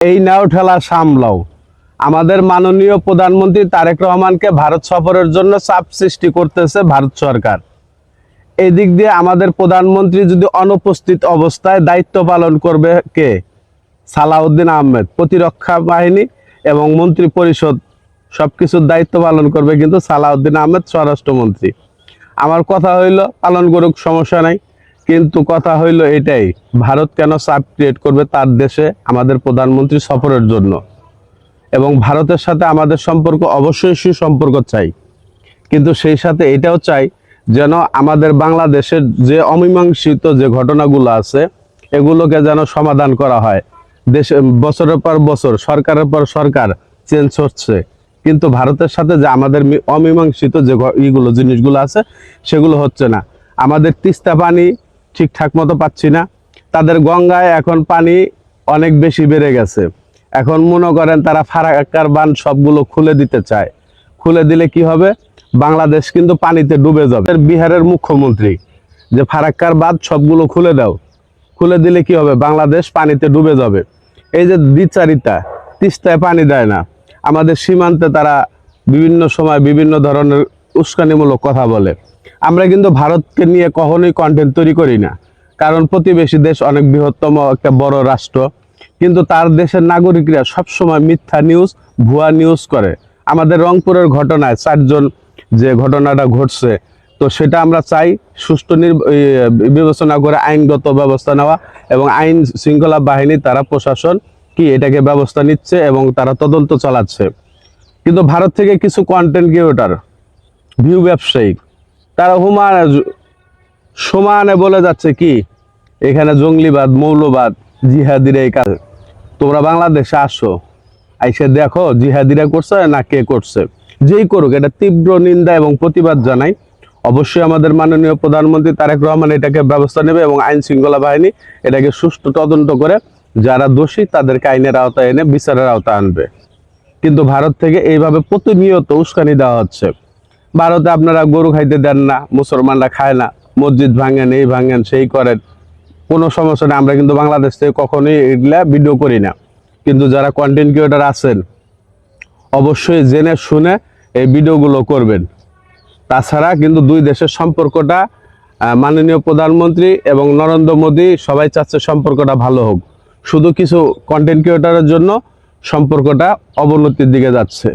এই নাও ঠেলা সামলাও। আমাদের মাননীয় প্রধানমন্ত্রী তারেক রহমানকে ভারত সফরের জন্য চাপ সৃষ্টি করতেছে ভারত সরকার। এই দিক দিয়ে আমাদের প্রধানমন্ত্রী যদি অনুপস্থিত অবস্থায় দায়িত্ব পালন করবে কে? সালাউদ্দিন আহমেদ। প্রতিরক্ষা বাহিনী এবং মন্ত্রী পরিষদ সবকিছুর দায়িত্ব পালন করবে কিন্তু সালাউদ্দিন আহমেদ, স্বরাষ্ট্রমন্ত্রী। আমার কথা হইল পালন করুক, সমস্যা নাই, কিন্তু কথা হইল এটাই, ভারত কেন চাপ ক্রিয়েট করবে তার দেশে আমাদের প্রধানমন্ত্রী সফরের জন্য? এবং ভারতের সাথে আমাদের সম্পর্ক অবশ্যই সুসম্পর্ক চাই, কিন্তু সেই সাথে এটাও চাই যেন আমাদের বাংলাদেশের যে অমীমাংসিত যে ঘটনাগুলো আছে এগুলোকে যেন সমাধান করা হয়। দেশে বছরের পর বছর সরকারের পর সরকার চেঞ্জ হচ্ছে, কিন্তু ভারতের সাথে যে আমাদের অমীমাংসিত যে জিনিসগুলো আছে সেগুলো হচ্ছে না। আমাদের তিস্তা পানি ঠিকঠাক মতো পাচ্ছি না, তাদের গঙ্গায় এখন পানি অনেক বেশি বেড়ে গেছে। এখন মনে করেন তারা ফারাক্কার বাঁধ সবগুলো খুলে দিতে চায়। খুলে দিলে কি হবে? বাংলাদেশ কিন্তু পানিতে ডুবে যাবে। বিহারের মুখ্যমন্ত্রী যে ফারাক্কার বাঁধ সবগুলো খুলে দাও, খুলে দিলে কি হবে? বাংলাদেশ পানিতে ডুবে যাবে। এই যে দ্বিচারিতা, তিস্তায় পানি দেয় না, আমাদের সীমান্তে তারা বিভিন্ন সময় বিভিন্ন ধরনের উস্কানিমূলক কথা বলে। আমরা কিন্তু ভারতকে নিয়ে কখনোই কন্টেন্ট তৈরি করি না, কারণ প্রতিবেশী দেশ, অনেক বৃহত্তম একটা বড় রাষ্ট্র, কিন্তু তার দেশের নাগরিকরা সবসময় মিথ্যা নিউজ, ভুয়া নিউজ করে। আমাদের রংপুরের ঘটনায় 4 জন যে ঘটনাটা ঘটছে, তো সেটা আমরা চাই সুষ্ঠু বিবেচনা করে আইনগত ব্যবস্থা নেওয়া, এবং আইন শৃঙ্খলা বাহিনী, তারা প্রশাসন কি এটাকে ব্যবস্থা নিচ্ছে এবং তারা তদন্ত চালাচ্ছে। কিন্তু ভারত থেকে কিছু কন্টেন্ট ক্রিয়েটর, ভিউ ব্যবসায়ী, তারা সমানে বলে যাচ্ছে কি এখানে জঙ্গলিবাদ, মৌলবাদ, জিহাদিরা এই কাজ। তোমরা বাংলাদেশে আসো, আইসে দেখো জিহাদিরা করছে না কে করছে। যেই করুক, এটা তীব্র নিন্দা এবং প্রতিবাদ জানাই। অবশ্যই আমাদের মাননীয় প্রধানমন্ত্রী তারেক রহমান এটাকে ব্যবস্থা নেবে এবং আইন শৃঙ্খলা বাহিনী এটাকে সুষ্ঠু তদন্ত করে যারা দোষী তাদেরকে আইনের আওতায় এনে বিচারের আওতায় আনবে। কিন্তু ভারত থেকে এইভাবে প্রতিনিয়ত উস্কানি দেওয়া হচ্ছে। ভারতে আপনারা গরু খাইতে দেন না, মুসলমানরা খায় না, মসজিদ ভাঙেন, এই ভাঙেন, সেই করেন, কোনো সমস্যা নেই। আমরা কিন্তু বাংলাদেশ থেকে কখনোই এগুলা ভিডিও করি না, কিন্তু যারা কন্টেন্ট ক্রিয়েটর আছেন অবশ্যই জেনে শুনে এই ভিডিওগুলো করবেন। তাছাড়া কিন্তু দুই দেশের সম্পর্কটা, মাননীয় প্রধানমন্ত্রী এবং নরেন্দ্র মোদী সবাই চাচ্ছে সম্পর্কটা ভালো হোক। শুধু কিছু কন্টেন্ট ক্রিয়েটরের জন্য সম্পর্কটা অবনতির দিকে যাচ্ছে।